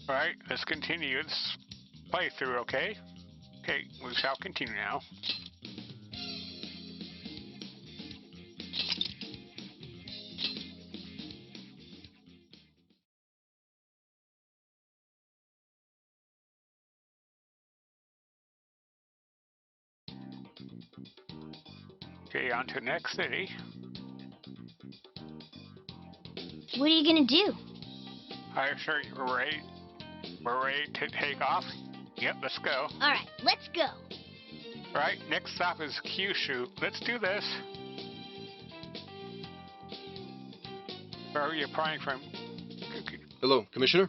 Alright, let's continue this playthrough, okay? Okay, we shall continue now. Okay, on to the next city. What are you gonna do? Alright, sure, we're ready to take off? Yep, let's go. Alright, let's go. Alright, next stop is Kyushu. Let's do this. Where are you applying from? Hello, Commissioner?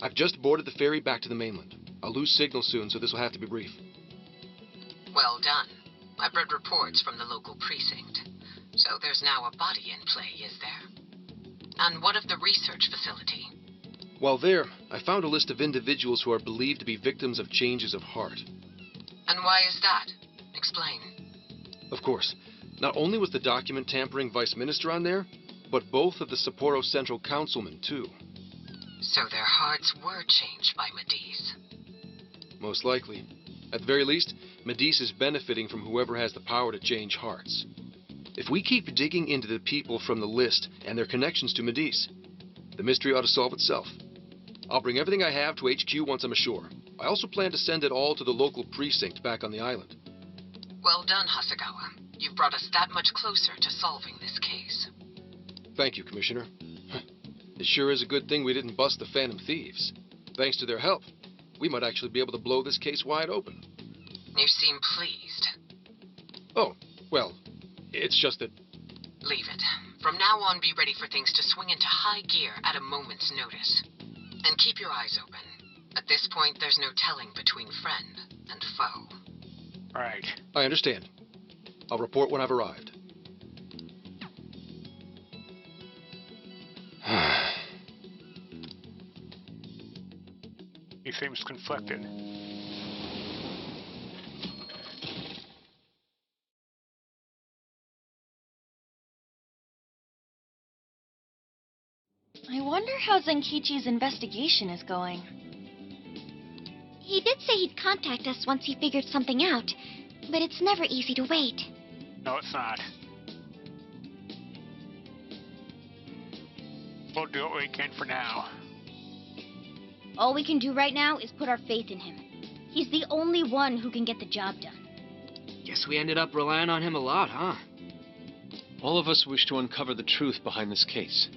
I've just boarded the ferry back to the mainland. I'll lose signal soon, so this will have to be brief. Well done. I've read reports from the local precinct. So there's now a body in play, is there? And what of the research facility? While there, I found a list of individuals who are believed to be victims of changes of heart. And why is that? Explain. Of course. Not only was the document tampering vice minister on there, but both of the Sapporo Central Councilmen, too. So their hearts were changed by Medice. Most likely. At the very least, Medice is benefiting from whoever has the power to change hearts. If we keep digging into the people from the list and their connections to Medice, the mystery ought to solve itself. I'll bring everything I have to HQ once I'm ashore. I also plan to send it all to the local precinct back on the island. Well done, Hasegawa. You've brought us that much closer to solving this case. Thank you, Commissioner. It sure is a good thing we didn't bust the Phantom Thieves. Thanks to their help, we might actually be able to blow this case wide open. You seem pleased. Oh, well, it's just that... Leave it. From now on, be ready for things to swing into high gear at a moment's notice. And keep your eyes open. At this point, there's no telling between friend and foe. Right. I understand. I'll report when I've arrived. He seems conflicted. I wonder how Zenkichi's investigation is going. He did say he'd contact us once he figured something out, but it's never easy to wait. No, it's not. We'll do what we can for now. All we can do right now is put our faith in him. He's the only one who can get the job done. Guess we ended up relying on him a lot, huh? All of us wish to uncover the truth behind this case.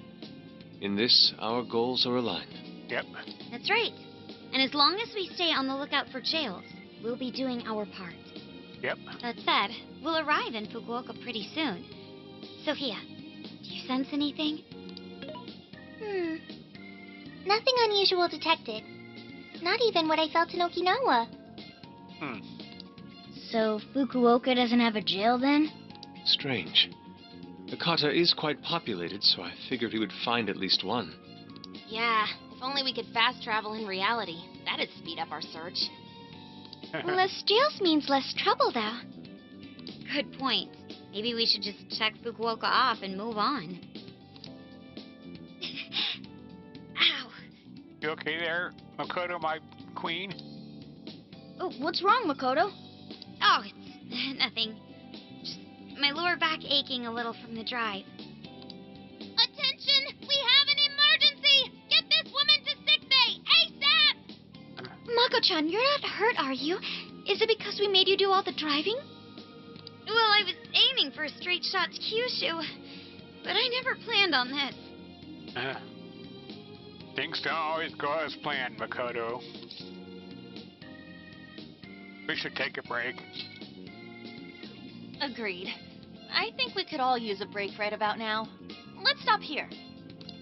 In this, our goals are aligned. Yep. That's right. And as long as we stay on the lookout for jails, we'll be doing our part. Yep. That said, we'll arrive in Fukuoka pretty soon. Sophia, Do you sense anything? Nothing unusual detected. Not even what I felt in Okinawa. So Fukuoka doesn't have a jail then? Strange. Hakata is quite populated, so I figured he would find at least one. Yeah, if only we could fast travel in reality. That'd speed up our search. Less jails means less trouble, though. Good point. Maybe we should just check Fukuoka off and move on. Ow. You okay there, Makoto, my queen? Oh, what's wrong, Makoto? Oh, it's nothing. Just my lower back aching a little from the drive. Attention! We have an emergency! Get this woman to sickbay! ASAP! Mako-chan, you're not hurt, are you? Is it because we made you do all the driving? Well, I was aiming for a straight shot to Kyushu, but I never planned on this. Things don't always go as planned, Makoto. We should take a break. Agreed. I think we could all use a break right about now. Let's stop here.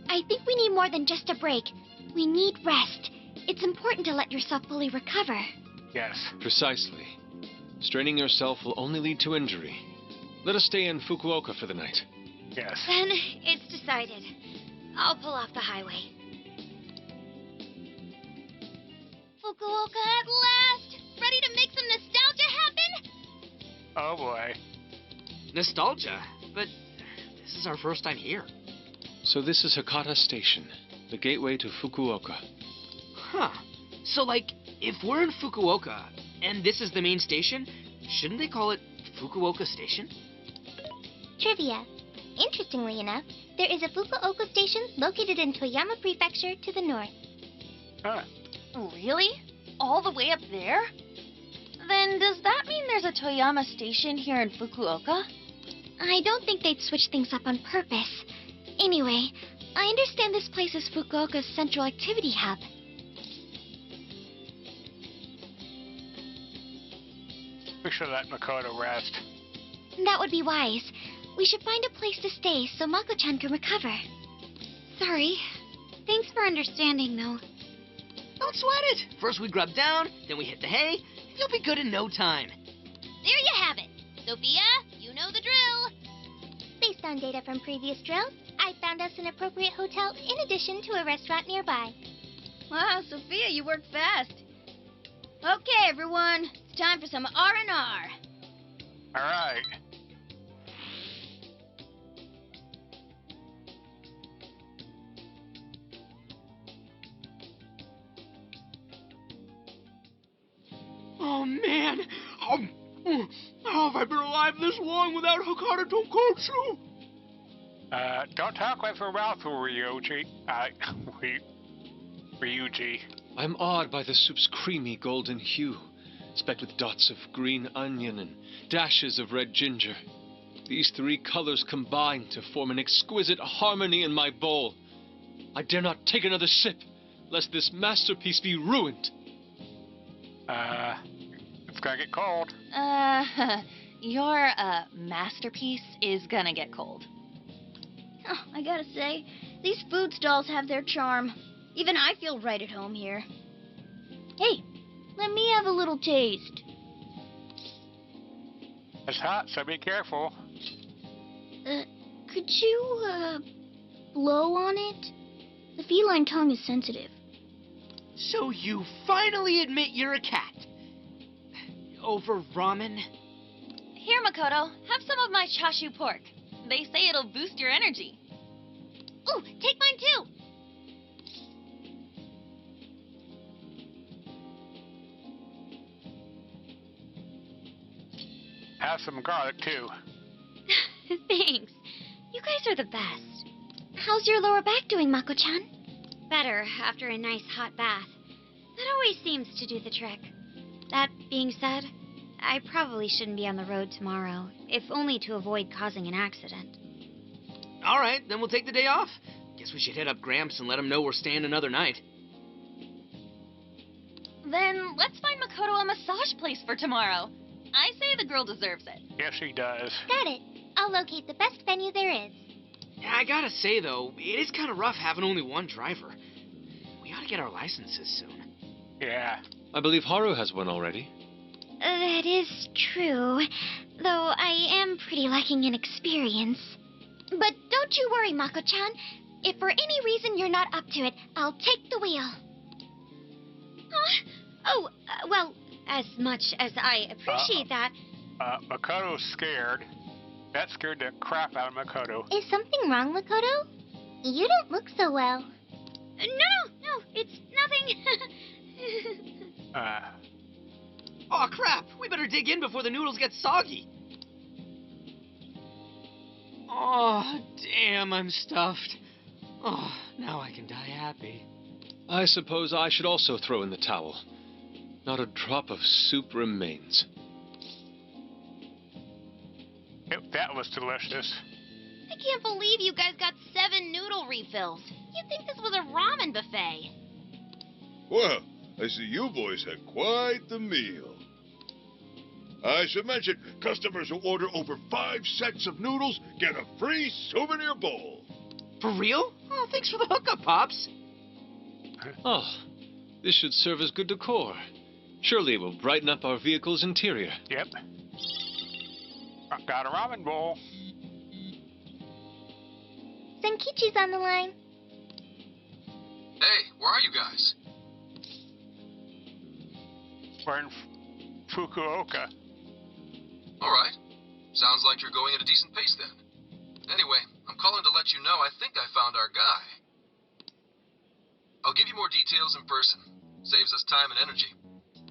I think we need more than just a break. We need rest. It's important to let yourself fully recover. Yes. Precisely. Straining yourself will only lead to injury. Let us stay in Fukuoka for the night. Yes. Then it's decided. I'll pull off the highway. Fukuoka at last! Ready to make some nostalgia happen? Oh boy. Nostalgia? But this is our first time here. So this is Hakata Station, the gateway to Fukuoka. Huh. So, like, if we're in Fukuoka, and this is the main station, shouldn't they call it Fukuoka Station? Trivia. Interestingly enough, there is a Fukuoka station located in Toyama Prefecture to the north. Huh. Really? All the way up there? Then does that mean there's a Toyama station here in Fukuoka? I don't think they'd switch things up on purpose. Anyway, I understand this place is Fukuoka's central activity hub. We should let Makoto rest. That would be wise. We should find a place to stay so Mako-chan can recover. Sorry. Thanks for understanding, though. Don't sweat it. First we grub down, then we hit the hay. You'll be good in no time. There you have it. Sophia, you know the drill. Based on data from previous drills, I found us an appropriate hotel in addition to a restaurant nearby. Wow, Sophia, you work fast. Okay, everyone. It's time for some R&R. All right. Oh, man. How have I been alive this long without Hakata Tonkotsu? Don't talk with your mouth, Ryuji. Ryuji. I'm awed by the soup's creamy golden hue, specked with dots of green onion and dashes of red ginger. These three colors combine to form an exquisite harmony in my bowl. I dare not take another sip, lest this masterpiece be ruined. It's gonna get cold. Your, masterpiece is gonna get cold. Oh, I gotta say, these food stalls have their charm. Even I feel right at home here. Hey, let me have a little taste. It's hot, so be careful. Could you, blow on it? The feline tongue is sensitive. So you finally admit you're a cat. Over ramen? Here, Makoto, have some of my chashu pork. They say it'll boost your energy. Ooh, take mine too. Have some garlic, too. Thanks. You guys are the best. How's your lower back doing, Mako-chan? Better after a nice hot bath. That always seems to do the trick. That being said, I probably shouldn't be on the road tomorrow, if only to avoid causing an accident. All right, then we'll take the day off. Guess we should hit up Gramps and let him know we're staying another night. Then let's find Makoto a massage place for tomorrow. I say the girl deserves it. Yes, she does. Got it. I'll locate the best venue there is. I gotta say, though, it is kind of rough having only one driver. We ought to get our licenses soon. Yeah. I believe Haru has one already. That is true, though I am pretty lacking in experience. But don't you worry, Mako-chan. If for any reason you're not up to it, I'll take the wheel. Huh? Oh, well, as much as I appreciate that. Makoto's scared. That scared the crap out of Makoto. Is something wrong, Makoto? You don't look so well. No, it's nothing. Oh, crap! We better dig in before the noodles get soggy. Oh, damn, I'm stuffed. Oh, now I can die happy. I suppose I should also throw in the towel. Not a drop of soup remains. That was delicious. I can't believe you guys got 7 noodle refills. You'd think this was a ramen buffet. Well, I see you boys had quite the meal. I should mention, customers who order over 5 sets of noodles get a free souvenir bowl. For real? Oh, thanks for the hookup, Pops. Oh, this should serve as good decor. Surely it will brighten up our vehicle's interior. Yep. Got a ramen bowl. Senkichi's on the line. Hey, where are you guys? We're in Fukuoka. Alright. Sounds like you're going at a decent pace then. Anyway, I'm calling to let you know I think I found our guy. I'll give you more details in person. Saves us time and energy.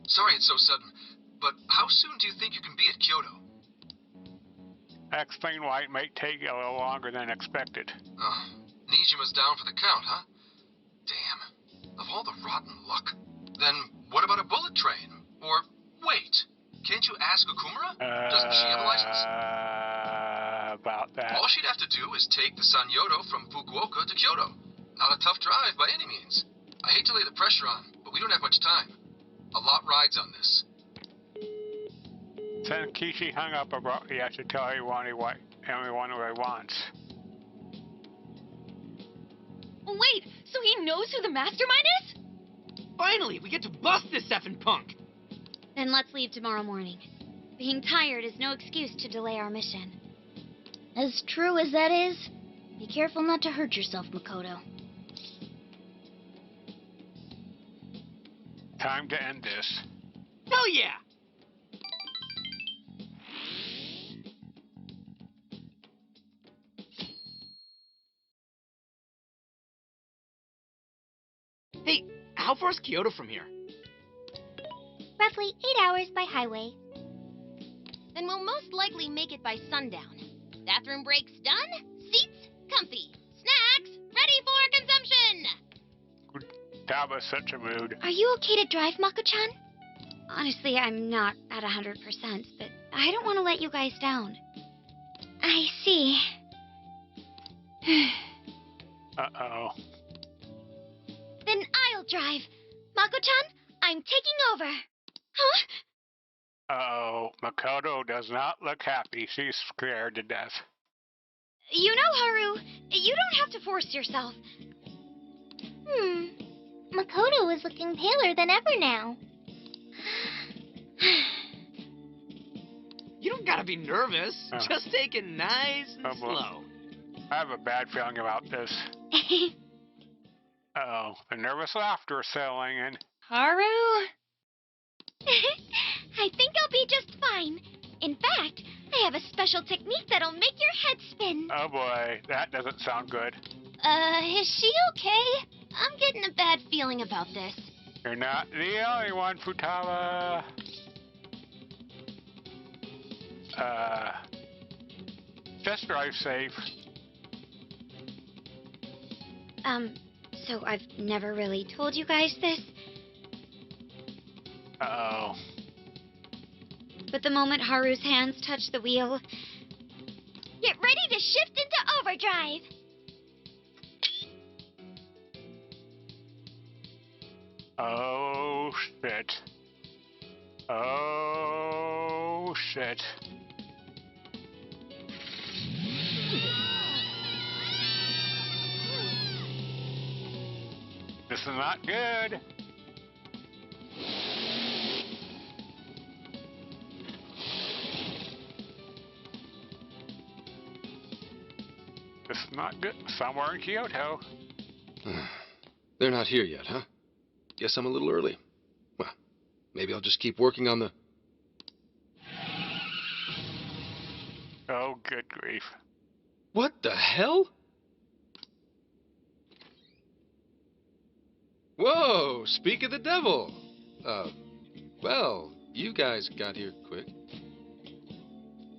Sorry it's so sudden, but how soon do you think you can be at Kyoto? Explain why it may take a little longer than expected. Nijima's down for the count, huh? Damn. Of all the rotten luck. Then what about a bullet train? Or, wait, can't you ask Okumura? Doesn't she have a license? About that. All she'd have to do is take the Sanyodo from Fukuoka to Kyoto. Not a tough drive by any means. I hate to lay the pressure on, but we don't have much time. A lot rides on this. Senkichi hung up about he has to tell everyone what everyone what he wants. Wait, so he knows who the mastermind is? Finally, we get to bust this effing punk. Then let's leave tomorrow morning. Being tired is no excuse to delay our mission. As true as that is, be careful not to hurt yourself, Makoto. Time to end this. Hell yeah! Hey, how far is Kyoto from here? Roughly 8 hours by highway. Then we'll most likely make it by sundown. Bathroom breaks done, seats comfy, snacks ready for consumption! Taba's such a mood. Are you okay to drive, Mako-chan? Honestly, I'm not at 100%, but I don't want to let you guys down. I see. Uh-oh. Then I'll drive. Mako-chan, I'm taking over. Huh? Uh-oh. Makoto does not look happy. She's scared to death. You know, Haru, you don't have to force yourself. Makoto is looking paler than ever now. You don't gotta be nervous. Oh. Just take it nice and Oh, boy. slow. I have a bad feeling about this. Uh-oh. The nervous laughter is settling in. Haru? I think I'll be just fine. In fact, I have a special technique that'll make your head spin. Oh boy, that doesn't sound good. Is she okay? I'm getting a bad feeling about this. You're not the only one, Futaba. Just drive safe. So I've never really told you guys this, Uh-oh. but the moment Haru's hands touch the wheel, Get ready to shift into overdrive. Oh, shit. Oh, shit. This is not good. This is not good. Somewhere in Kyoto. They're not here yet, huh? Guess I'm a little early. Well, maybe I'll just keep working on the... Oh, good grief. What the hell? Whoa, speak of the devil. Well, you guys got here quick.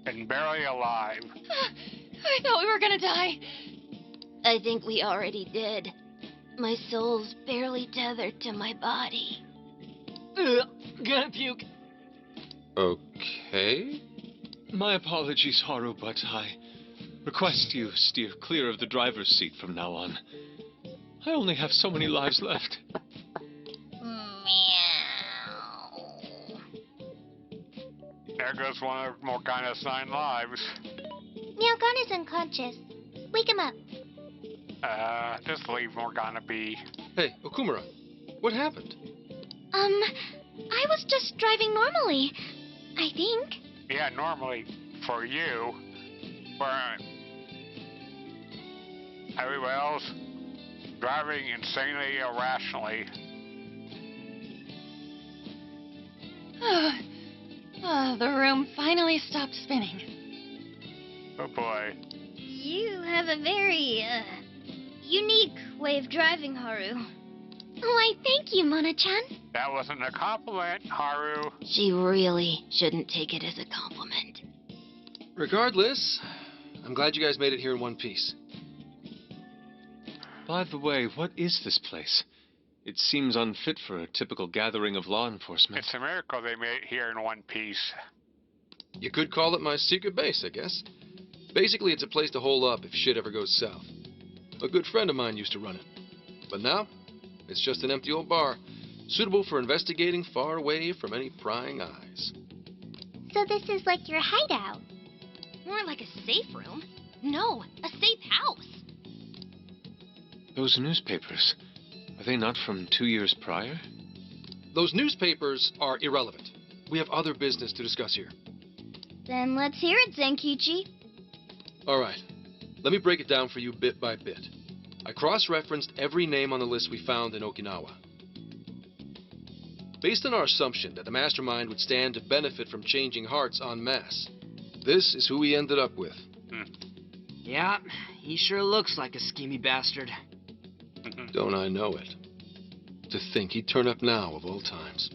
And barely alive. I thought we were gonna die. I think we already did. My soul's barely tethered to my body. Ugh, gonna puke. Okay. My apologies, Haru, but I request you steer clear of the driver's seat from now on. I only have so many lives left. There goes one of Morgana's 9 lives. Morgana's unconscious. Wake him up. Just leave Morgana be. Hey, Okumura, what happened? I was just driving normally. I think. Yeah, normally for you. For everyone else, driving insanely irrationally. The room finally stopped spinning. Oh boy. You have a very, unique way of driving, Haru. Why, thank you, Mona-chan. That wasn't a compliment, Haru. She really shouldn't take it as a compliment. Regardless, I'm glad you guys made it here in one piece. By the way, what is this place? It seems unfit for a typical gathering of law enforcement. It's a miracle they made it here in one piece. You could call it my secret base, I guess. Basically, it's a place to hole up if shit ever goes south. A good friend of mine used to run it. But now, it's just an empty old bar, suitable for investigating far away from any prying eyes. So this is like your hideout. More like a safe room. No, a safe house. Those newspapers, are they not from 2 years prior? Those newspapers are irrelevant. We have other business to discuss here. Then let's hear it, Zenkichi. All right, let me break it down for you bit by bit. I cross-referenced every name on the list we found in Okinawa. Based on our assumption that the mastermind would stand to benefit from changing hearts en masse, this is who we ended up with. Yeah, he sure looks like a schemy bastard. Don't I know it? To think he'd turn up now of all times.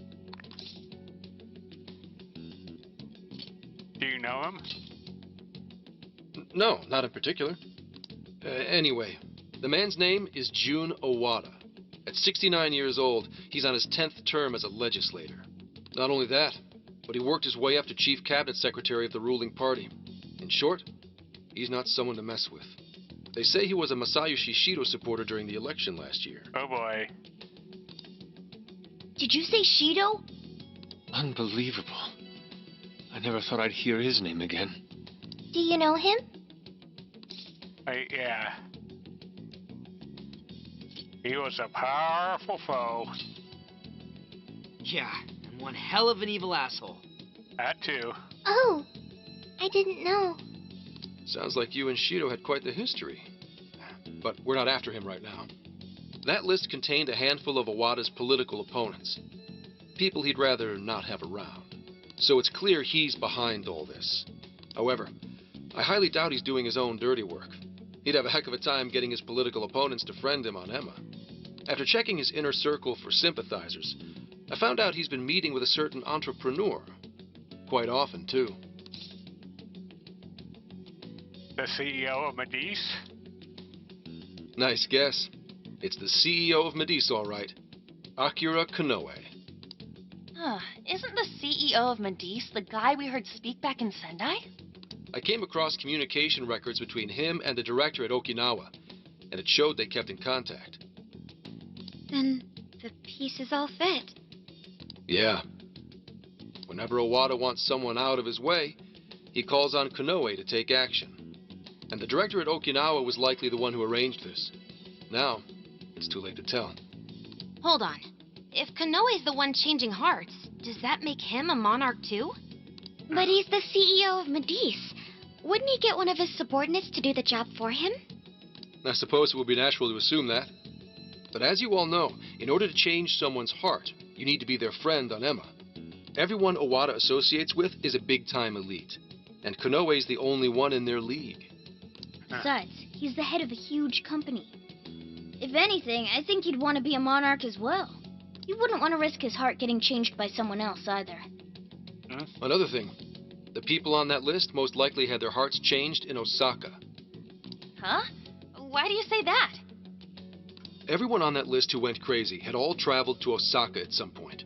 Do you know him? No, not in particular. Anyway, the man's name is Jun Owada. At 69 years old, he's on his 10th term as a legislator. Not only that, but he worked his way up to chief cabinet secretary of the ruling party. In short, he's not someone to mess with. They say he was a Masayoshi Shido supporter during the election last year. Oh boy. Did you say Shido? Unbelievable. I never thought I'd hear his name again. Do you know him? Yeah. He was a powerful foe. Yeah, and one hell of an evil asshole. That too. Oh, I didn't know. Sounds like you and Shido had quite the history. But we're not after him right now. That list contained a handful of Owada's political opponents. People he'd rather not have around. So it's clear he's behind all this. However, I highly doubt he's doing his own dirty work. He'd have a heck of a time getting his political opponents to friend him on Emma. After checking his inner circle for sympathizers, I found out he's been meeting with a certain entrepreneur. Quite often, too. The CEO of Medice? Nice guess. It's the CEO of Medice, all right. Akira Konoe. Isn't the CEO of Medice the guy we heard speak back in Sendai? I came across communication records between him and the director at Okinawa, and it showed they kept in contact. Then the pieces all fit. Yeah. Whenever Owada wants someone out of his way, he calls on Konoe to take action. And the director at Okinawa was likely the one who arranged this. Now, it's too late to tell. Hold on. If Konoe's the one changing hearts, does that make him a monarch too? But he's the CEO of Medice. Wouldn't he get one of his subordinates to do the job for him? I suppose it would be natural to assume that. But as you all know, in order to change someone's heart, you need to be their friend on Emma. Everyone Owada associates with is a big-time elite, and Konoe's the only one in their league. Besides, he's the head of a huge company. If anything, I think he'd want to be a monarch as well. He wouldn't want to risk his heart getting changed by someone else either. Another thing, the people on that list most likely had their hearts changed in Osaka. Huh? Why do you say that? Everyone on that list who went crazy had all traveled to Osaka at some point.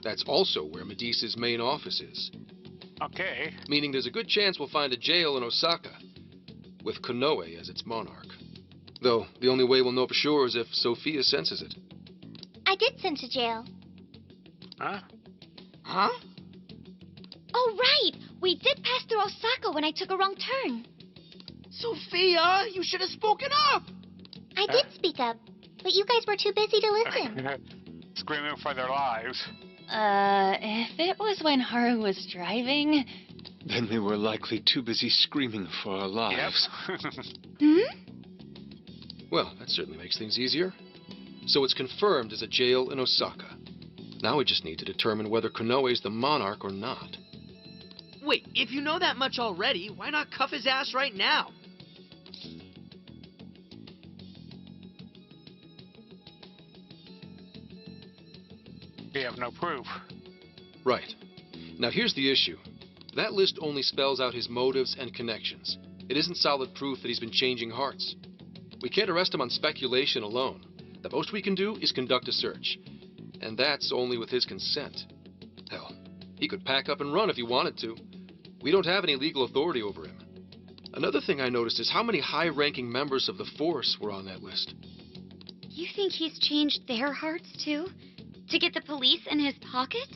That's also where Medice's main office is. Okay. Meaning there's a good chance we'll find a jail in Osaka, with Konoe as its monarch. Though, the only way we'll know for sure is if Sophia senses it. I did sense a jail. Huh? Huh? Oh, right! We did pass through Osaka when I took a wrong turn. Sophia, you should have spoken up! I did speak up, but you guys were too busy to listen. Screaming for their lives. If it was when Haru was driving... Then we were likely too busy screaming for our lives. Yep. Well, that certainly makes things easier. So it's confirmed as a jail in Osaka. Now we just need to determine whether Konoe's the monarch or not. Wait, if you know that much already, why not cuff his ass right now? We have no proof. Right. Now here's the issue. That list only spells out his motives and connections. It isn't solid proof that he's been changing hearts. We can't arrest him on speculation alone. The most we can do is conduct a search. And that's only with his consent. Hell, he could pack up and run if he wanted to. We don't have any legal authority over him. Another thing I noticed is how many high-ranking members of the force were on that list. You think he's changed their hearts too? To get the police in his pocket?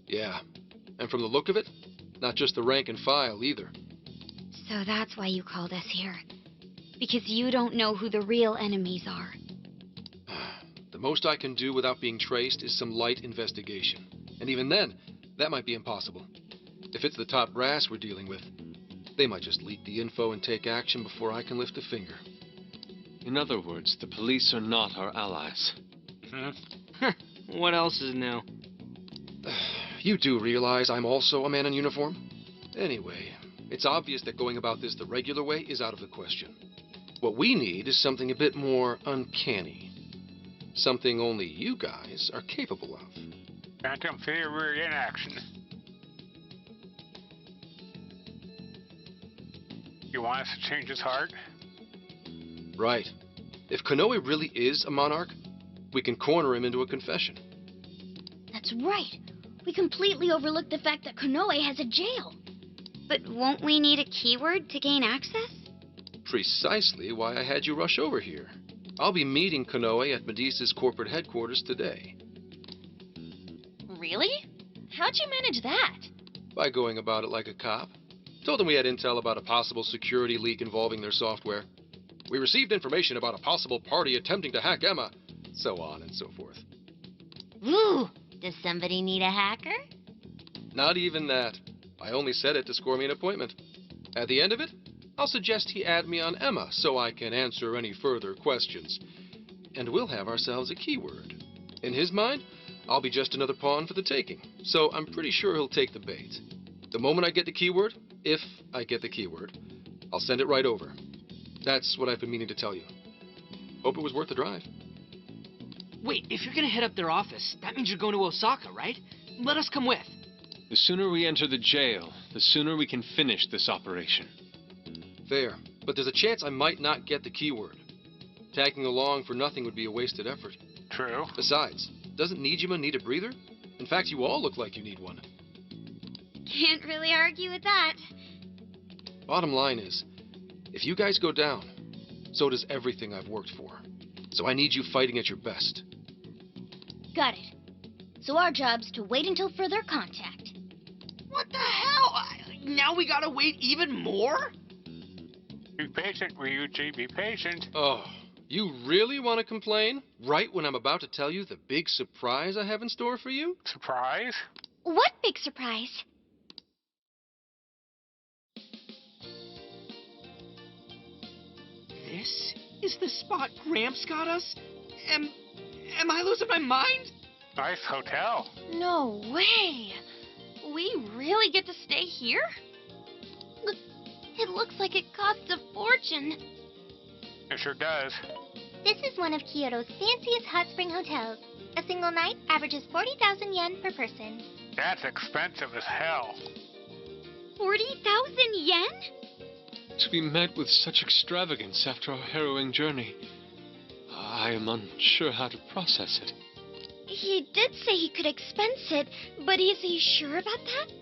Yeah, and from the look of it, not just the rank and file either. So that's why you called us here. Because you don't know who the real enemies are. The most I can do without being traced is some light investigation. And even then, that might be impossible. If it's the top brass we're dealing with, they might just leak the info and take action before I can lift a finger. In other words, the police are not our allies. What else is new? You do realize I'm also a man in uniform? Anyway, it's obvious that going about this the regular way is out of the question. What we need is something a bit more uncanny. Something only you guys are capable of. Phantom Thieves in action. You want us to change his heart? Right. If Konoe really is a monarch, we can corner him into a confession. That's right. We completely overlooked the fact that Konoe has a jail. But won't we need a keyword to gain access? Precisely why I had you rush over here. I'll be meeting Konoe at Medice's corporate headquarters today. Really? How'd you manage that? By going about it like a cop. Told them we had intel about a possible security leak involving their software. We received information about a possible party attempting to hack Emma, so on and so forth. Ooh, does somebody need a hacker? Not even that. I only said it to score me an appointment. At the end of it, I'll suggest he add me on Emma so I can answer any further questions. And we'll have ourselves a keyword. In his mind, I'll be just another pawn for the taking, so I'm pretty sure he'll take the bait. The moment I get the keyword, if I get the keyword, I'll send it right over. That's what I've been meaning to tell you. Hope it was worth the drive. Wait, if you're gonna head up their office, that means you're going to Osaka, right? Let us come with. The sooner we enter the jail, the sooner we can finish this operation. Fair, but there's a chance I might not get the keyword. Tagging along for nothing would be a wasted effort. True. Besides, doesn't Nijima need a breather? In fact, you all look like you need one. Can't really argue with that. Bottom line is, if you guys go down, so does everything I've worked for. So I need you fighting at your best. Got it. So our job's to wait until further contact. What the hell? Now we gotta wait even more? Be patient, Ryuji, be patient. Oh, You really want to complain? Right when I'm about to tell you the big surprise I have in store for you? Surprise? What big surprise? This is the spot Gramps got us? Am I losing my mind? Nice hotel. No way! We really get to stay here? It looks like it costs a fortune. It sure does. This is one of Kyoto's fanciest hot spring hotels. A single night averages 40,000 yen per person. That's expensive as hell. 40,000 yen? To be met with such extravagance after our harrowing journey, I am unsure how to process it. He did say he could expense it, but is he sure about that?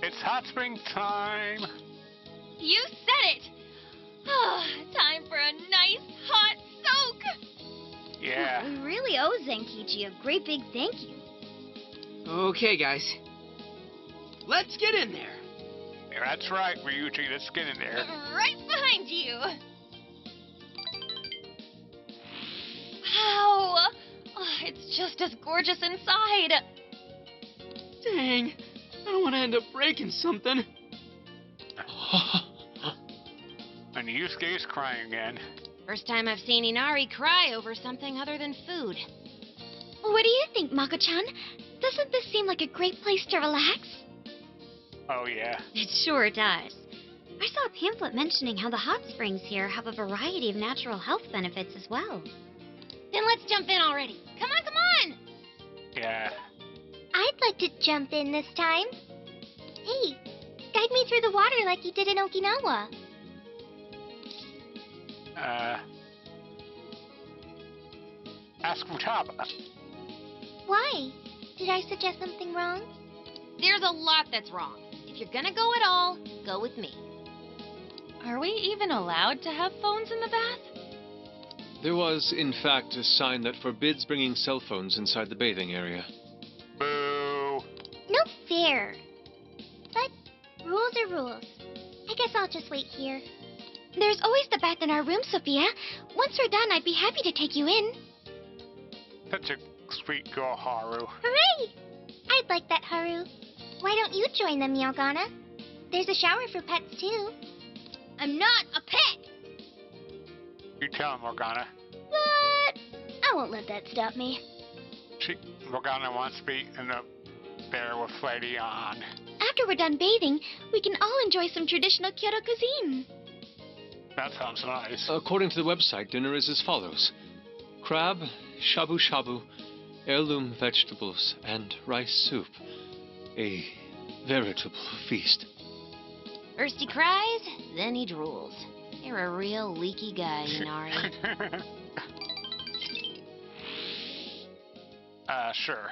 It's hot spring time. You said it! Time for a nice hot soak! Yeah. We really owe Zenkichi a great big thank you. Okay, guys. Let's get in there. Yeah, that's right, Ryuji. Let's get in there. Right behind you! Wow! It's just as gorgeous inside. Dang. I don't want to end up breaking something. And Yusuke's crying again. First time I've seen Inari cry over something other than food. What do you think, Mako-chan? Doesn't this seem like a great place to relax? Oh, yeah. It sure does. I saw a pamphlet mentioning how the hot springs here have a variety of natural health benefits as well. Then let's jump in already. Come on, come on! Yeah. I'd like to jump in this time. Hey, guide me through the water like you did in Okinawa. Ask Futaba. Why? Did I suggest something wrong? There's a lot that's wrong. If you're gonna go at all, go with me. Are we even allowed to have phones in the bath? There was, in fact, a sign that forbids bringing cell phones inside the bathing area. Boo. No fair. But rules are rules. I guess I'll just wait here. There's always the bath in our room, Sophia. Once we're done, I'd be happy to take you in. Such a sweet girl, Haru. Hooray! I'd like that, Haru. Why don't you join them, Yogana? There's a shower for pets, too. I'm not a pet! You tell him, Morgana. But I won't let that stop me. Morgana wants to be in the there with Lady on. After we're done bathing, we can all enjoy some traditional Kyoto cuisine. That sounds nice. According to the website, dinner is as follows. Crab, shabu-shabu, heirloom vegetables, and rice soup. A veritable feast. First he cries, then he drools. You're a real leaky guy, Inari. Sure.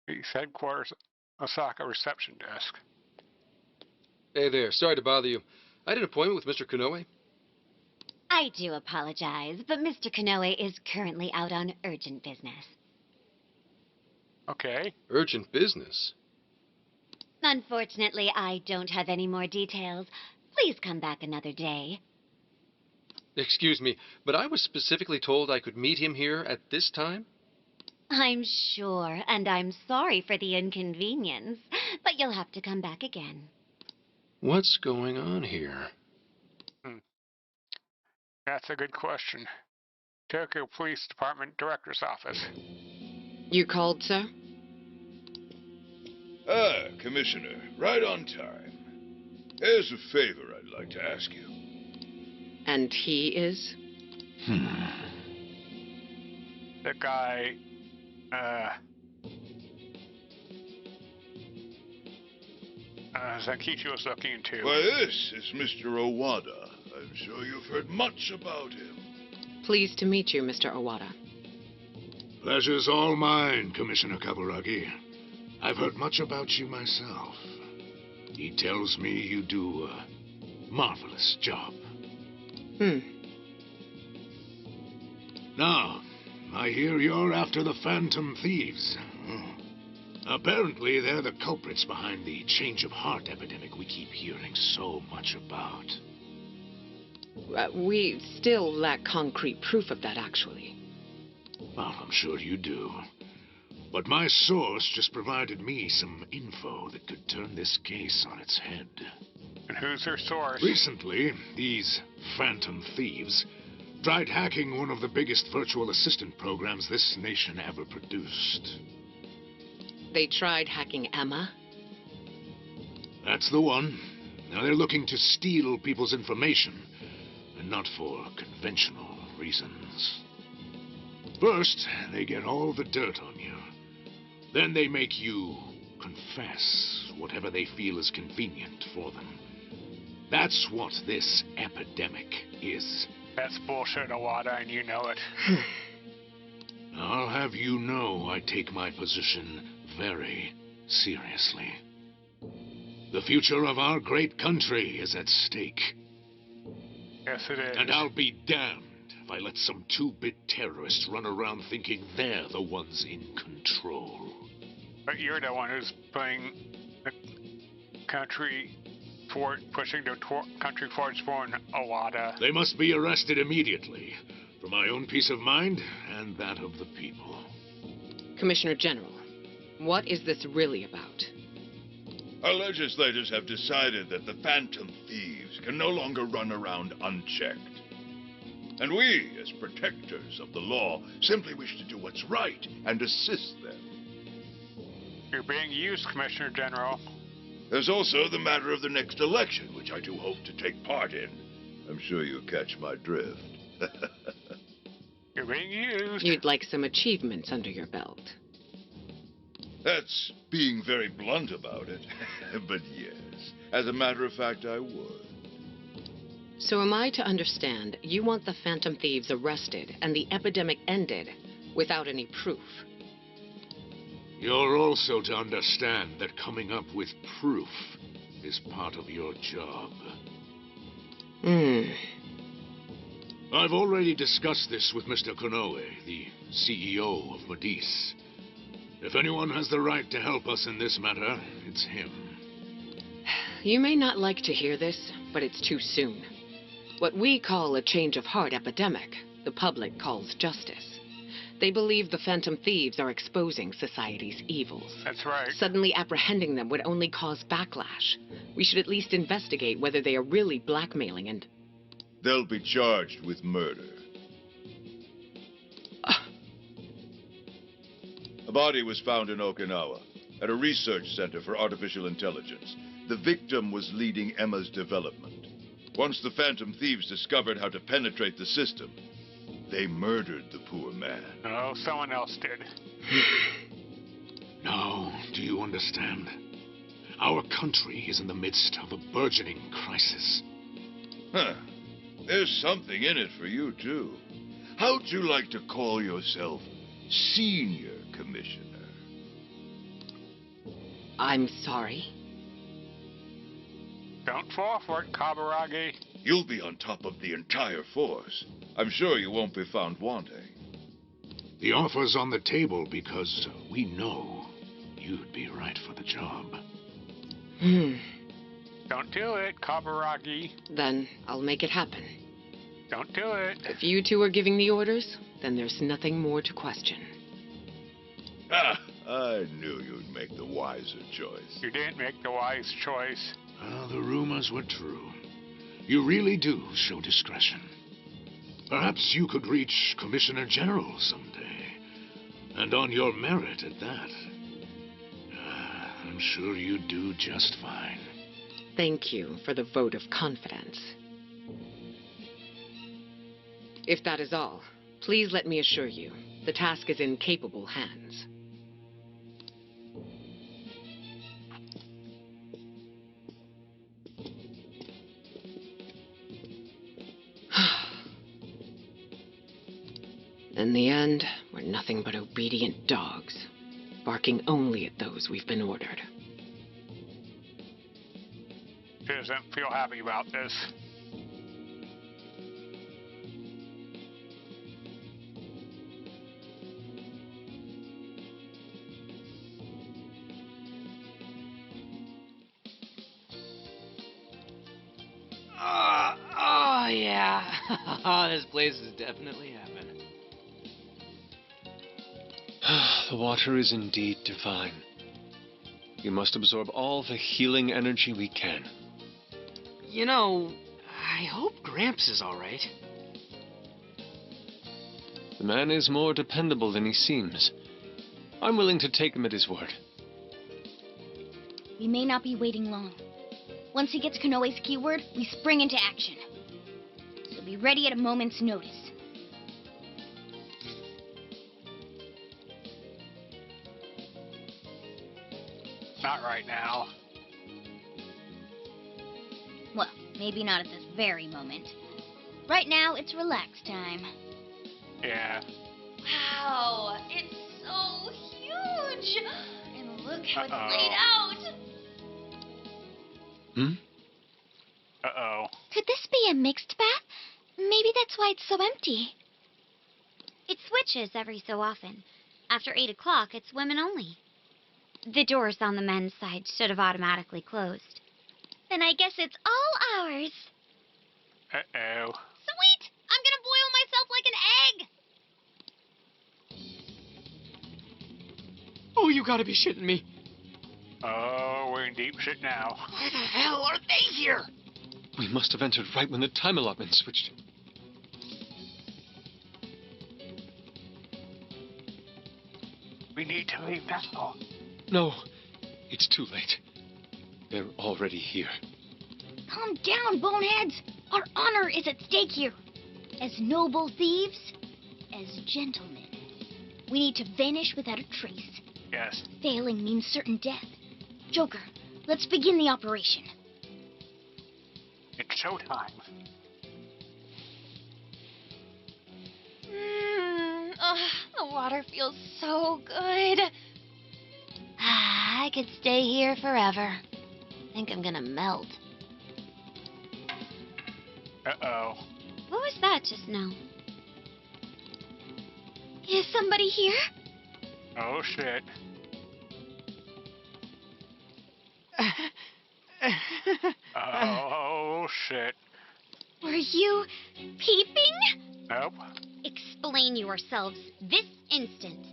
Base headquarters, Osaka reception desk. Hey there, sorry to bother you. I had an appointment with Mr. Konoe. I do apologize, but Mr. Konoe is currently out on urgent business. Okay. Urgent business? Unfortunately, I don't have any more details. Please come back another day. Excuse me, but I was specifically told I could meet him here at this time? I'm sure, and I'm sorry for the inconvenience, but you'll have to come back again. What's going on here? That's a good question. Tokyo Police Department Director's Office. You called, sir? Ah, Commissioner, right on time. Here's a favor I'd like to ask you. And he is? The guy, Zenkichi was looking into. Why, this is Mr. Owada. I'm sure you've heard much about him. Pleased to meet you, Mr. Owada. Pleasure's all mine, Commissioner Kaburagi. I've heard much about you myself. He tells me you do a marvelous job. Now, I hear you're after the Phantom Thieves. Apparently, they're the culprits behind the change of heart epidemic we keep hearing so much about. We still lack concrete proof of that, actually. Well, I'm sure you do. But my source just provided me some info that could turn this case on its head. And who's their source? Recently, these Phantom Thieves tried hacking one of the biggest virtual assistant programs this nation ever produced. They tried hacking Emma? That's the one. Now they're looking to steal people's information, and not for conventional reasons. First, they get all the dirt on you. Then they make you confess whatever they feel is convenient for them. That's what this epidemic is. That's bullshit, Owada, and you know it. I'll have you know I take my position very seriously. The future of our great country is at stake. Yes, it is. And I'll be damned if I let some two-bit terrorists run around thinking they're the ones in control. But you're the one who's putting the country pushing the country towards foreign, Owada. They must be arrested immediately, for my own peace of mind and that of the people. Commissioner General, what is this really about? Our legislators have decided that the Phantom Thieves can no longer run around unchecked. And we, as protectors of the law, simply wish to do what's right and assist them. You're being used, Commissioner General. There's also the matter of the next election, which I do hope to take part in. I'm sure you catch my drift. You're being used. You'd like some achievements under your belt. That's being very blunt about it. But yes, as a matter of fact, I would. So am I to understand you want the Phantom Thieves arrested and the epidemic ended without any proof? You're also to understand that coming up with proof is part of your job. I've already discussed this with Mr. Konoe, the CEO of Medis. If anyone has the right to help us in this matter, it's him. You may not like to hear this, but it's too soon. What we call a change of heart epidemic, the public calls justice. They believe the Phantom Thieves are exposing society's evils. That's right. Suddenly apprehending them would only cause backlash. We should at least investigate whether they are really blackmailing and... They'll be charged with murder. A body was found in Okinawa, at a research center for artificial intelligence. The victim was leading Emma's development. Once the Phantom Thieves discovered how to penetrate the system, they murdered the poor man. No, someone else did. Now, do you understand? Our country is in the midst of a burgeoning crisis. Huh. There's something in it for you, too. How'd you like to call yourself Senior Commissioner? I'm sorry. Don't fall for it, Kaburagi. You'll be on top of the entire force. I'm sure you won't be found wanting. The offer's on the table because we know you'd be right for the job. Don't do it, Kaburagi. Then I'll make it happen. Don't do it. If you two are giving the orders, then there's nothing more to question. Ah, I knew you'd make the wiser choice. You didn't make the wise choice. Well, the rumors were true. You really do show discretion. Perhaps you could reach Commissioner General someday. And on your merit at that. I'm sure you'd do just fine. Thank you for the vote of confidence. If that is all, please let me assure you, the task is in capable hands. In the end, we're nothing but obedient dogs, barking only at those we've been ordered. She doesn't feel happy about this. Oh, yeah. This place is definitely heaven. The water is indeed divine. We must absorb all the healing energy we can. You know, I hope Gramps is alright. The man is more dependable than he seems. I'm willing to take him at his word. We may not be waiting long. Once he gets Konoe's keyword, we spring into action. So be ready at a moment's notice. Not right now. Well, maybe not at this very moment. Right now, it's relax time. Yeah. Wow, it's so huge! And look how it's Uh-oh. laid out! Hmm? Uh-oh. Could this be a mixed bath? Maybe that's why it's so empty. It switches every so often. After 8 o'clock, it's women only. The doors on the men's side should have automatically closed. Then I guess it's all ours. Uh-oh. Sweet! I'm gonna boil myself like an egg! Oh, you gotta be shitting me. Oh, we're in deep shit now. Why the hell are they here? We must have entered right when the time allotment switched. We need to leave now. No, it's too late. They're already here. Calm down, boneheads! Our honor is at stake here. As noble thieves, as gentlemen. We need to vanish without a trace. Yes. Failing means certain death. Joker, let's begin the operation. It's showtime. The water feels so good. I could stay here forever. Think I'm gonna melt. Uh-oh. What was that just now? Is somebody here? Oh, shit. Oh, shit. Were you peeping? Nope. Explain yourselves this instant.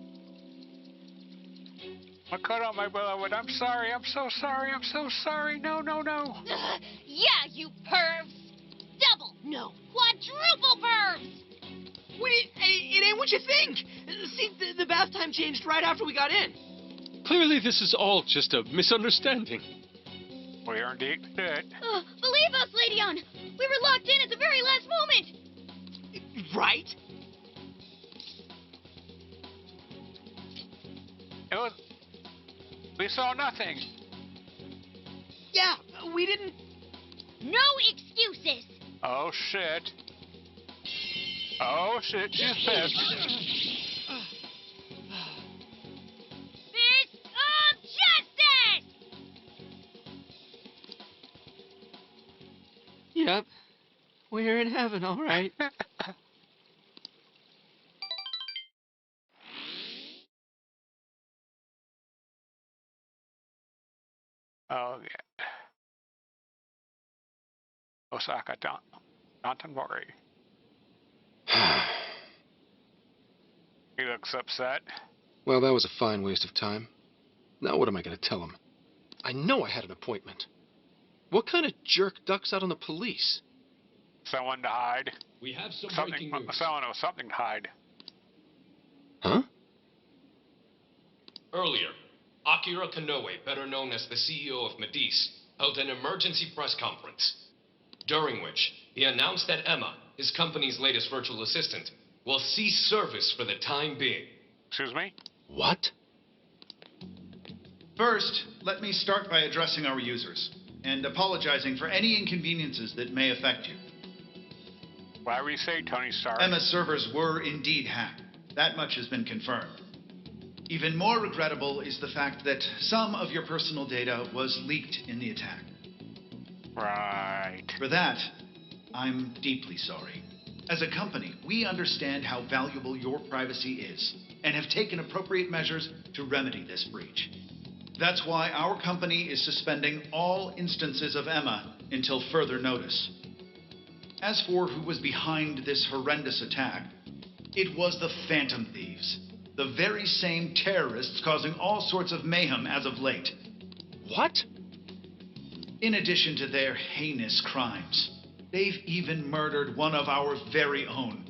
Makoto, my beloved, I'm sorry. I'm so sorry. I'm so sorry. No, no, no. Yeah, you pervs! Double, no, quadruple pervs! Wait, it ain't what you think. See, the bath time changed right after we got in. Clearly, this is all just a misunderstanding. We are indeed shit. Believe us, Lady On! We were locked in at the very last moment! Right? It was... We saw nothing. Yeah, we didn't... No excuses! Oh, shit. Oh, shit. She's pissed. Fist of justice! Yep, we're in heaven, all right. Oh, yeah. Osaka Dantamori. He looks upset. Well, that was a fine waste of time. Now what am I going to tell him? I know I had an appointment. What kind of jerk ducks out on the police? Someone to hide. We have some Something. breaking news. Someone with something to hide. Huh? Earlier, Akira Konoe, better known as the CEO of Medice, held an emergency press conference, during which he announced that Emma, his company's latest virtual assistant, will cease service for the time being. Excuse me? What? First, let me start by addressing our users and apologizing for any inconveniences that may affect you. Why would you say Tony Stark? Emma's servers were indeed hacked, That much has been confirmed. Even more regrettable is the fact that some of your personal data was leaked in the attack. Right. For that, I'm deeply sorry. As a company, we understand how valuable your privacy is and have taken appropriate measures to remedy this breach. That's why our company is suspending all instances of Emma until further notice. As for who was behind this horrendous attack, it was the Phantom Thieves, the very same terrorists causing all sorts of mayhem as of late. What? In addition to their heinous crimes, they've even murdered one of our very own,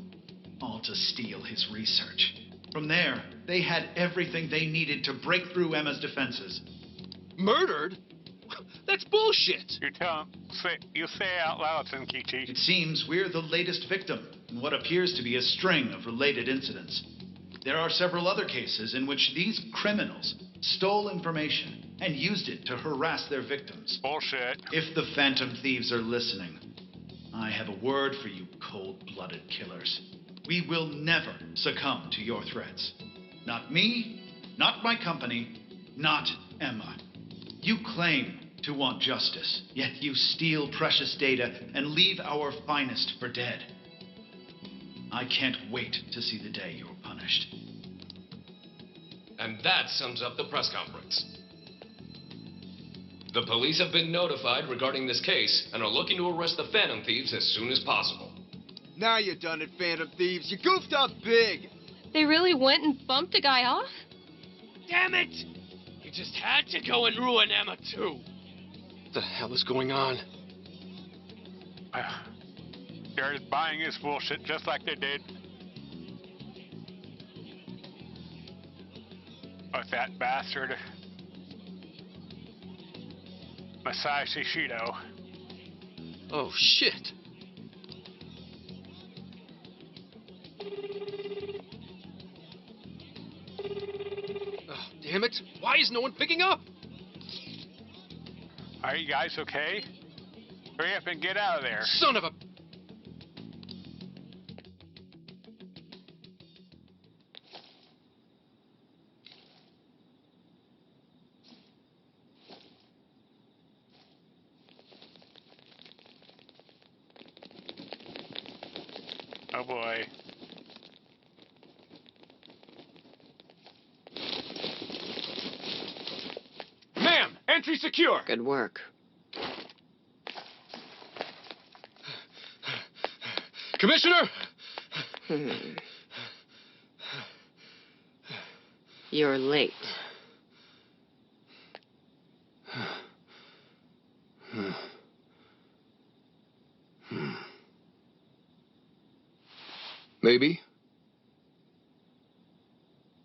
all to steal his research. From there, they had everything they needed to break through Emma's defenses. Murdered? That's bullshit! You say it out loud, Senkichi. It seems we're the latest victim in what appears to be a string of related incidents. There are several other cases in which these criminals stole information and used it to harass their victims. Bullshit. If the Phantom Thieves are listening, I have a word for you cold-blooded killers. We will never succumb to your threats. Not me, not my company, not Emma. You claim to want justice, yet you steal precious data and leave our finest for dead. I can't wait to see the day you're punished. And that sums up the press conference. The police have been notified regarding this case and are looking to arrest the Phantom Thieves as soon as possible. Now you done it, Phantom Thieves. You goofed up big. They really went and bumped a guy off? Damn it! You just had to go and ruin Emma, too. What the hell is going on? They're buying this bullshit just like they did with that bastard Masashi Shido. Oh, shit. Oh, damn it. Why is no one picking up? Are you guys okay? Hurry up and get out of there. Son of a... Oh boy. Ma'am, entry secure. Good work. Commissioner! You're late. Maybe.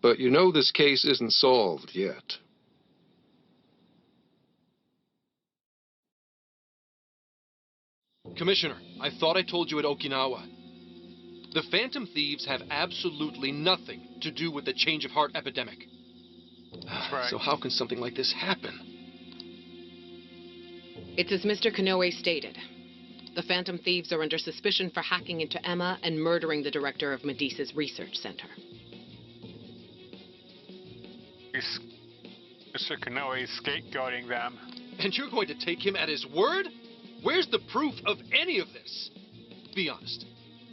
But you know this case isn't solved yet. Commissioner, I thought I told you at Okinawa. The Phantom Thieves have absolutely nothing to do with the change of heart epidemic. That's right. So how can something like this happen? It's as Mr. Kanoe stated. The Phantom Thieves are under suspicion for hacking into Emma and murdering the director of Medesa's research center. Mr. Kanoe's scapegoating them. And you're going to take him at his word? Where's the proof of any of this? Be honest.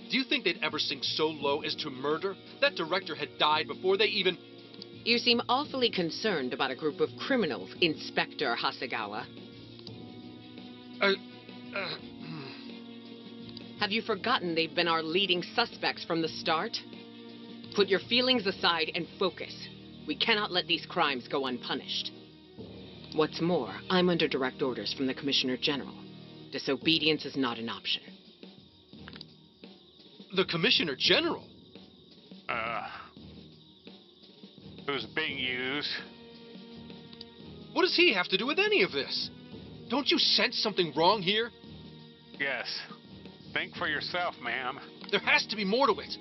Do you think they'd ever sink so low as to murder? That director had died before they even... You seem awfully concerned about a group of criminals, Inspector Hasegawa. Have you forgotten they've been our leading suspects from the start? Put your feelings aside and focus. We cannot let these crimes go unpunished. What's more, I'm under direct orders from the Commissioner General. Disobedience is not an option. The Commissioner General? Who's being used? What does he have to do with any of this? Don't you sense something wrong here? Yes. Think for yourself, ma'am. There has to be more to it.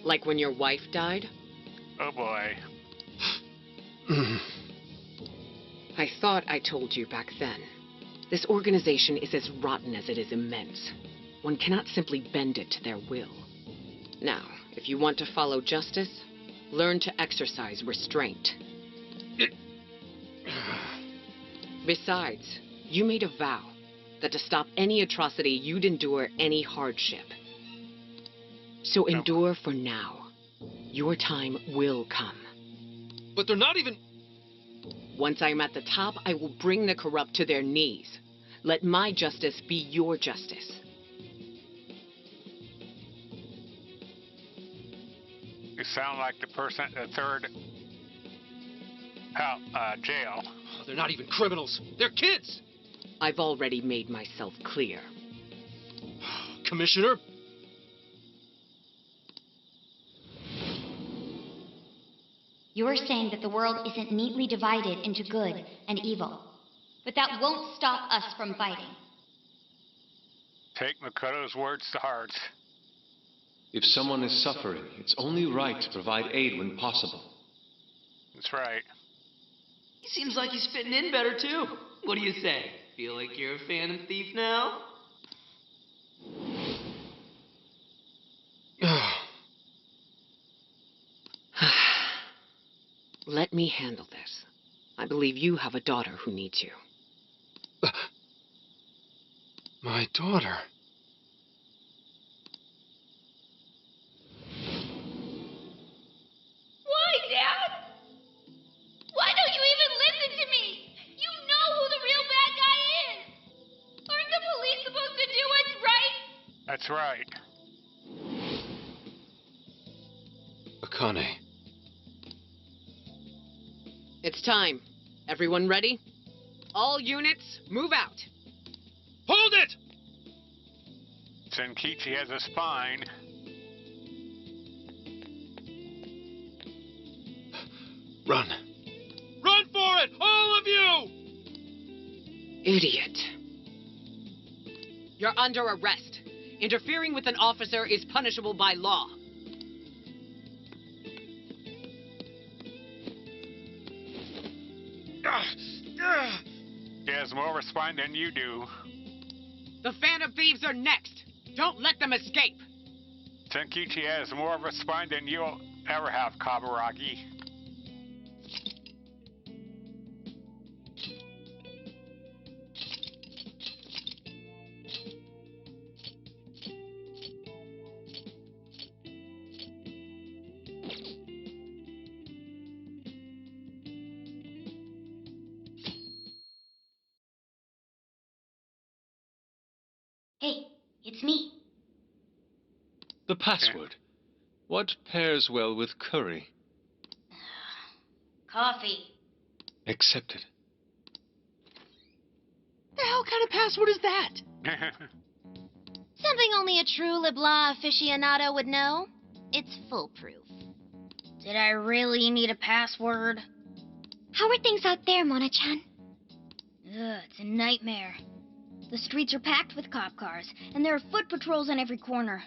Like when your wife died? Oh boy. I thought I told you back then. This organization is as rotten as it is immense. One cannot simply bend it to their will. Now, If you want to follow justice, learn to exercise restraint. Besides, you made a vow that to stop any atrocity, you'd endure any hardship. So endure for now. Your time will come. But they're not even... Once I'm at the top, I will bring the corrupt to their knees. Let my justice be your justice. You sound like the person at the third jail. They're not even criminals. They're kids! I've already made myself clear. Commissioner? You're saying that the world isn't neatly divided into good and evil. But that won't stop us from fighting. Take Makoto's words to heart. If someone is suffering, it's only right to provide aid when possible. That's right. He seems like he's fitting in better, too. What do you say? Feel like you're a Phantom Thief now? Let me handle this. I believe you have a daughter who needs you. My daughter? Why, Dad? Why don't you even listen to me? You know who the real bad guy is. Aren't the police supposed to do what's right? That's right. Akane. It's time. Everyone ready? All units, move out. Hold it! Senkichi has a spine. Run. Run for it! All of you! Idiot. You're under arrest. Interfering with an officer is punishable by law. He has more of a spine than you do. The Phantom Thieves are next. Don't let them escape. Senkichi has more of a spine than you'll ever have, Kaburagi. Hey, it's me. The password. What pairs well with curry? Coffee. Accepted. The hell kind of password is that? Something only a true LeBlanc aficionado would know. It's foolproof. Did I really need a password? How are things out there, Mona-chan? Ugh, it's a nightmare. The streets are packed with cop cars, and there are foot patrols on every corner.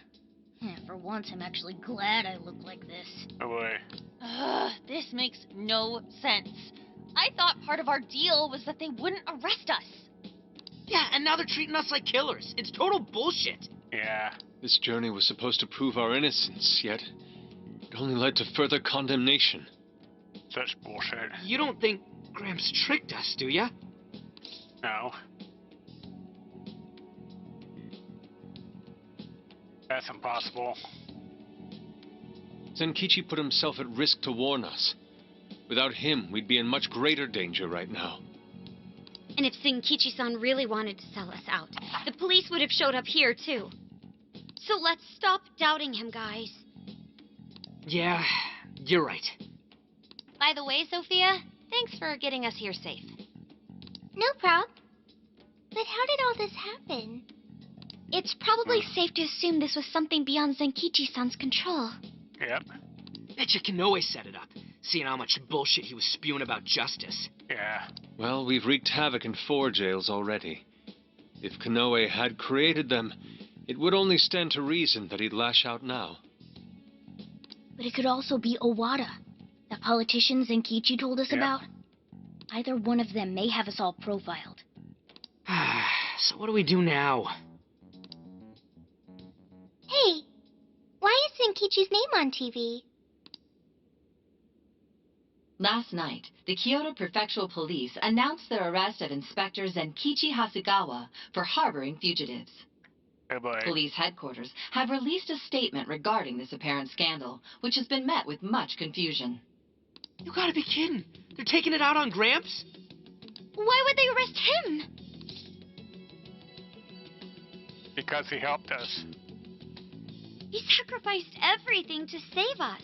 For once, I'm actually glad I look like this. Oh boy. This makes no sense. I thought part of our deal was that they wouldn't arrest us. Yeah, and now they're treating us like killers. It's total bullshit. Yeah. This journey was supposed to prove our innocence, yet it only led to further condemnation. Such bullshit. You don't think Gramps tricked us, do ya? No. That's impossible. Senkichi put himself at risk to warn us. Without him, we'd be in much greater danger right now. And if Senkichi-san really wanted to sell us out, the police would have showed up here, too. So let's stop doubting him, guys. Yeah, you're right. By the way, Sophia, thanks for getting us here safe. No prob. But how did all this happen? It's probably safe to assume this was something beyond Zenkichi-san's control. Yep. Betcha Kanoe set it up, seeing how much bullshit he was spewing about justice. Yeah. Well, we've wreaked havoc in 4 jails already. If Kanoe had created them, it would only stand to reason that he'd lash out now. But it could also be Owada, that politician Zenkichi told us about. Either one of them may have us all profiled. So what do we do now? Hey, why is Kichi's name on TV. Last night, the Kyoto Prefectural Police announced their arrest of Inspector Zenkichi Hasegawa for harboring fugitives. Oh boy. Police headquarters have released a statement regarding this apparent scandal, which has been met with much confusion. You gotta be kidding. They're taking it out on Gramps? Why would they arrest him? Because he helped us. He sacrificed everything to save us.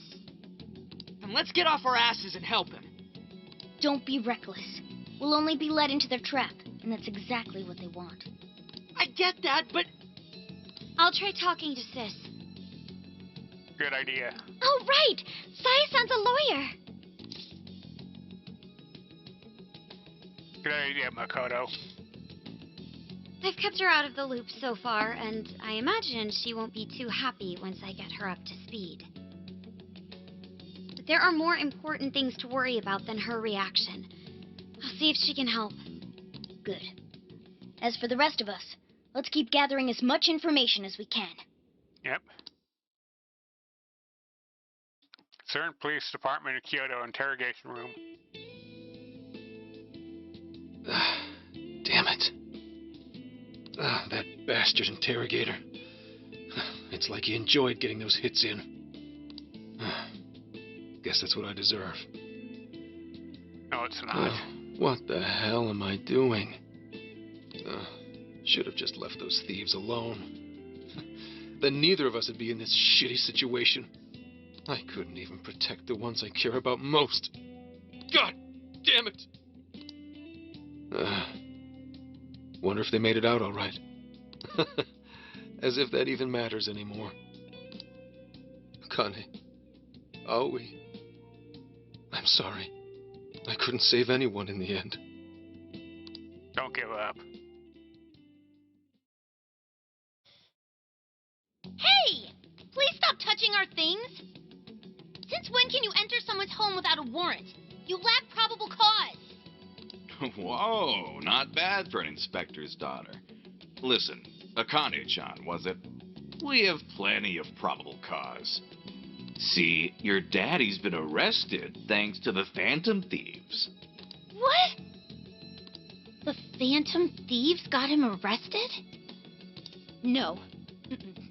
Then let's get off our asses and help him. Don't be reckless. We'll only be led into their trap, and that's exactly what they want. I get that, but... I'll try talking to Sis. Good idea. Oh, right! Saya-san's a lawyer. Good idea, Makoto. I've kept her out of the loop so far, and I imagine she won't be too happy once I get her up to speed. But there are more important things to worry about than her reaction. I'll see if she can help. Good. As for the rest of us, let's keep gathering as much information as we can. Yep. CERN Police Department of Kyoto interrogation room. Damn it. That bastard interrogator. It's like he enjoyed getting those hits in. Guess that's what I deserve. No, it's not. What the hell am I doing? Should have just left those thieves alone. Then neither of us would be in this shitty situation. I couldn't even protect the ones I care about most. God damn it! Wonder if they made it out all right. As if that even matters anymore. Kane, Aoi, I'm sorry. I couldn't save anyone in the end. Don't give up. Hey! Please stop touching our things! Since when can you enter someone's home without a warrant? You lack probable cause! Whoa, not bad for an inspector's daughter. Listen, Akane-chan, was it? We have plenty of probable cause. See, your daddy's been arrested thanks to the Phantom Thieves. What? The Phantom Thieves got him arrested? No.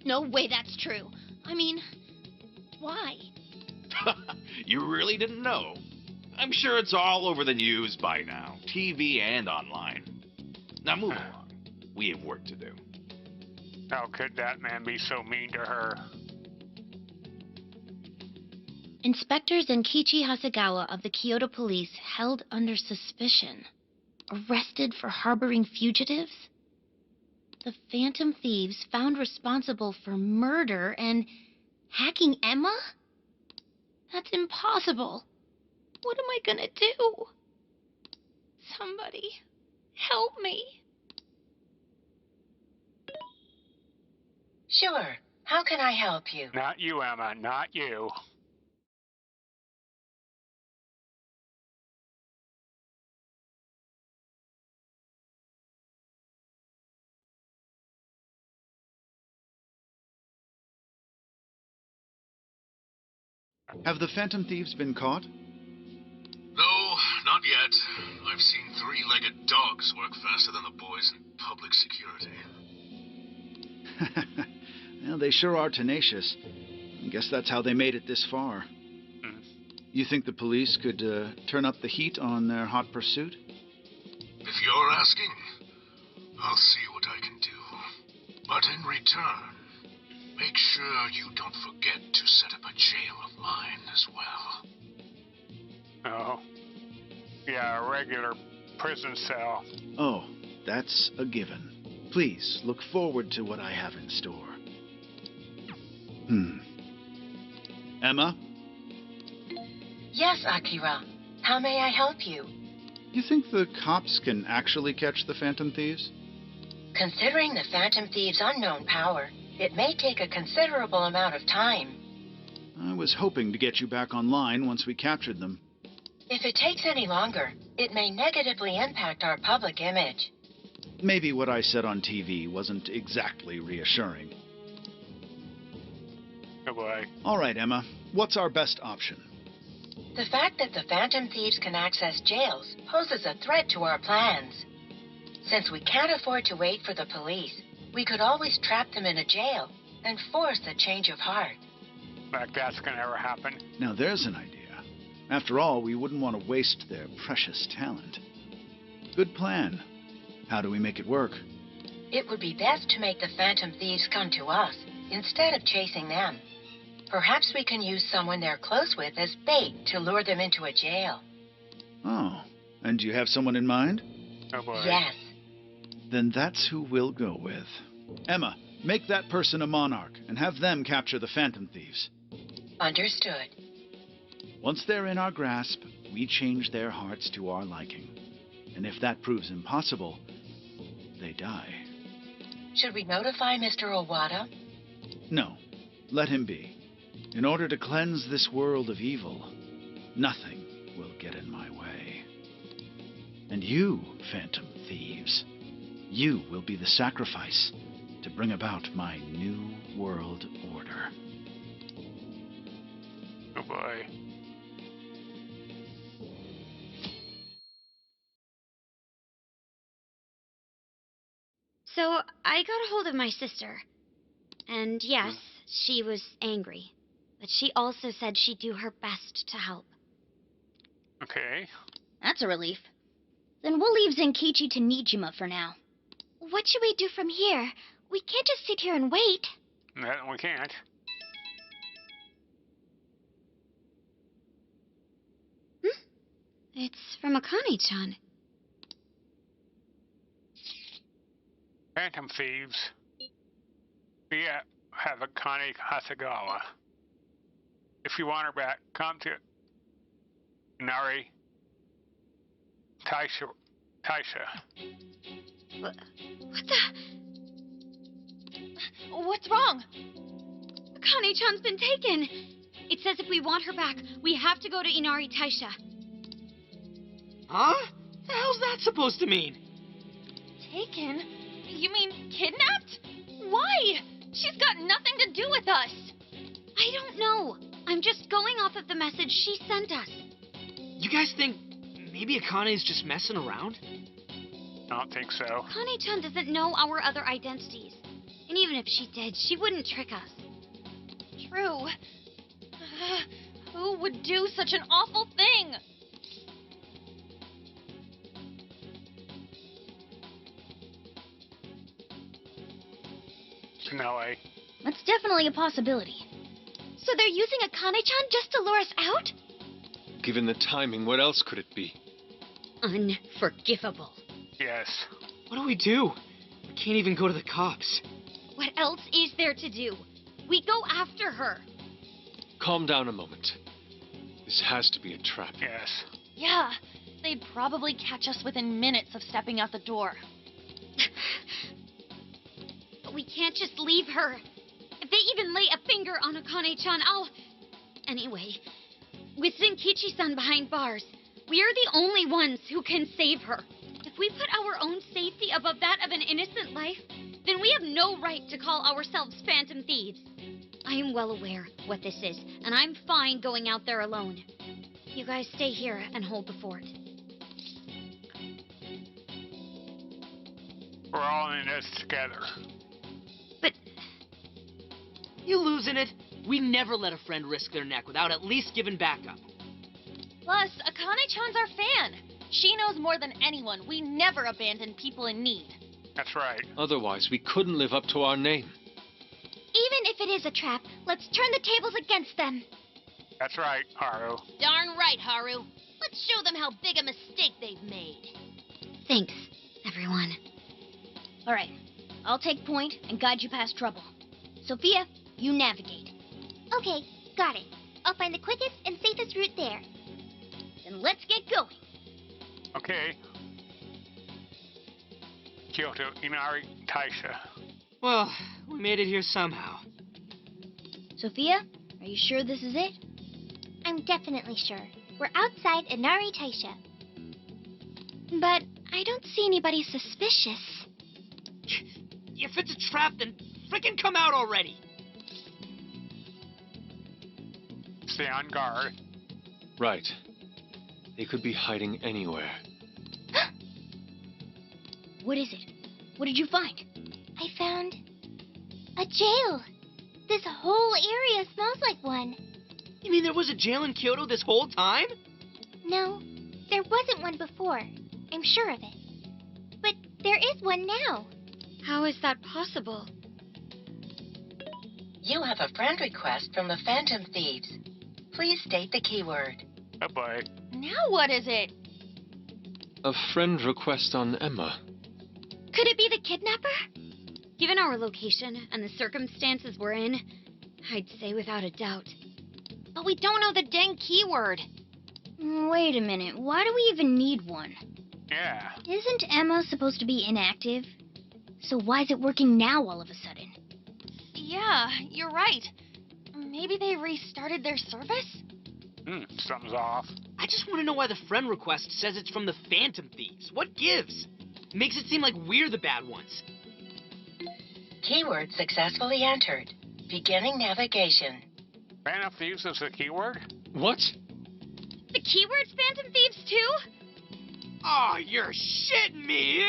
No way that's true. I mean, why? You really didn't know? I'm sure it's all over the news by now, TV and online. Now move along. We have work to do. How could that man be so mean to her? Inspector Zenkichi Hasegawa of the Kyoto Police held under suspicion. Arrested for harboring fugitives? The Phantom Thieves found responsible for murder and hacking Emma? That's impossible. What am I gonna do? Somebody, help me. Sure. How can I help you? Not you, Emma, not you. Have the Phantom Thieves been caught? No, not yet. I've seen three-legged dogs work faster than the boys in public security. Well, they sure are tenacious. I guess that's how they made it this far. You think the police could turn up the heat on their hot pursuit? If you're asking, I'll see what I can do. But in return, make sure you don't forget to set up a jail of mine as well. Oh. Yeah, a regular prison cell. Oh, that's a given. Please look forward to what I have in store. Emma? Yes, Akira. How may I help you? You think the cops can actually catch the Phantom Thieves? Considering the Phantom Thieves' unknown power, it may take a considerable amount of time. I was hoping to get you back online once we captured them. If it takes any longer, it may negatively impact our public image. Maybe what I said on TV wasn't exactly reassuring. Oh boy. All right, Emma. What's our best option? The fact that the Phantom Thieves can access jails poses a threat to our plans. Since we can't afford to wait for the police, we could always trap them in a jail and force a change of heart. Like that's gonna ever happen. Now there's an idea. After all, we wouldn't want to waste their precious talent. Good plan. How do we make it work? It would be best to make the Phantom Thieves come to us instead of chasing them. Perhaps we can use someone they're close with as bait to lure them into a jail. Oh, and do you have someone in mind? Oh boy. Yes. Then that's who we'll go with. Emma, make that person a monarch and have them capture the Phantom Thieves. Understood. Once they're in our grasp, we change their hearts to our liking. And if that proves impossible, they die. Should we notify Mr. Owada? No, let him be. In order to cleanse this world of evil, nothing will get in my way. And you, Phantom Thieves, you will be the sacrifice to bring about my new world order. Oh boy. So I got a hold of my sister. And yes, she was angry. But she also said she'd do her best to help. Okay. That's a relief. Then we'll leave Zenkichi to Nijima for now. What should we do from here? We can't just sit here and wait. No, we can't. It's from Akane-chan. Phantom Thieves. We have Akane Hasegawa. If you want her back, come to Inari Taisha. What the? What's wrong? Akane-chan's been taken. It says if we want her back, we have to go to Inari Taisha. Huh? The hell's that supposed to mean? Taken? You mean kidnapped? Why? She's got nothing to do with us. I don't know. I'm just going off of the message she sent us. You guys think maybe Akane's just messing around? I don't think so. Akane-chan doesn't know our other identities. And even if she did, she wouldn't trick us. True. Who would do such an awful thing? No way. That's definitely a possibility. So they're using Akane-chan just to lure us out? Given the timing, what else could it be? Unforgivable. Yes. What do we do? We can't even go to the cops. What else is there to do? We go after her. Calm down a moment. This has to be a trap. Yes. Yeah, they'd probably catch us within minutes of stepping out the door. But we can't just leave her. If they even lay a finger on Akane-chan, I'll... Anyway, with Zenkichi-san behind bars, we're the only ones who can save her. If we put our own safety above that of an innocent life, then we have no right to call ourselves Phantom Thieves. I am well aware what this is, and I'm fine going out there alone. You guys stay here and hold the fort. We're all in this together. But... You losing it? We never let a friend risk their neck without at least giving backup. Plus, Akane-chan's our fan. She knows more than anyone. We never abandon people in need. That's right. Otherwise, we couldn't live up to our name. Even if it is a trap, let's turn the tables against them. That's right, Haru. Darn right, Haru. Let's show them how big a mistake they've made. Thanks, everyone. All right. I'll take point and guide you past trouble. Sophia, you navigate. Okay, got it. I'll find the quickest and safest route there. Then let's get going. Okay. Kyoto, Inari, Taisha. Well, we made it here somehow. Sophia, are you sure this is it? I'm definitely sure. We're outside Inari Taisha. But I don't see anybody suspicious. If it's a trap, then frickin' come out already. Stay on guard. Right. They could be hiding anywhere. What is it? What did you find? I found a jail. This whole area smells like one. You mean there was a jail in Kyoto this whole time? No, there wasn't one before. I'm sure of it. But there is one now. How is that possible? You have a friend request from the Phantom Thieves. Please state the keyword. Oh boy. Now what is it? A friend request on Emma. Could it be the kidnapper? Given our location and the circumstances we're in, I'd say without a doubt. But we don't know the dang keyword. Wait a minute. Why do we even need one? Yeah. Isn't Emma supposed to be inactive? So why is it working now all of a sudden? Yeah, you're right. Maybe they restarted their service? Something's off. I just want to know why the friend request says it's from the Phantom Thieves. What gives? Makes it seem like we're the bad ones. Keyword successfully entered. Beginning navigation. Phantom Thieves is the keyword? What? The keyword's Phantom Thieves too? Oh, you're shitting me!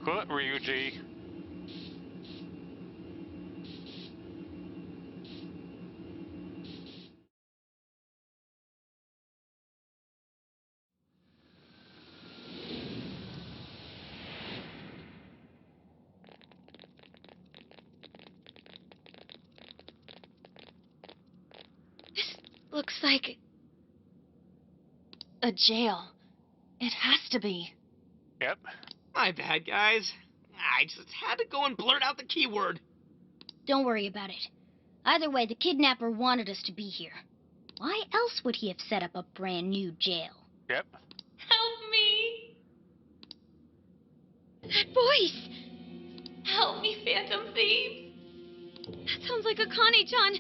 Cool, Ryuji. Looks like a jail. It has to be. Yep. My bad, guys. I just had to go and blurt out the keyword. Don't worry about it. Either way, the kidnapper wanted us to be here. Why else would he have set up a brand new jail? Yep. Help me! That voice! Help me, Phantom Thieves! That sounds like Akane-chan.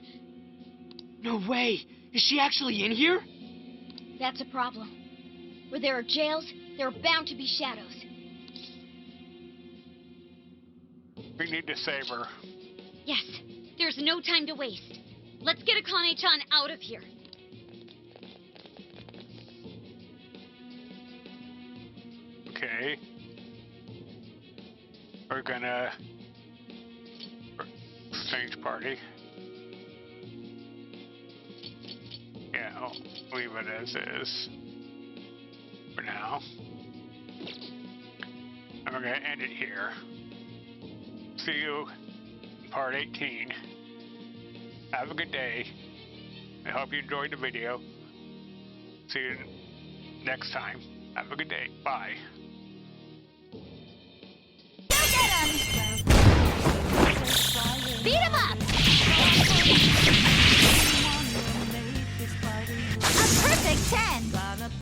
No way! Is she actually in here? That's a problem. Where there are jails, there are bound to be shadows. We need to save her. Yes, there's no time to waste. Let's get Akane-chan out of here. Okay. We're gonna... Exchange party. Yeah, I'll leave it as is. For now. And we're gonna end it here. See you in part 18. Have a good day. I hope you enjoyed the video. See you next time. Have a good day. Bye. Go get him!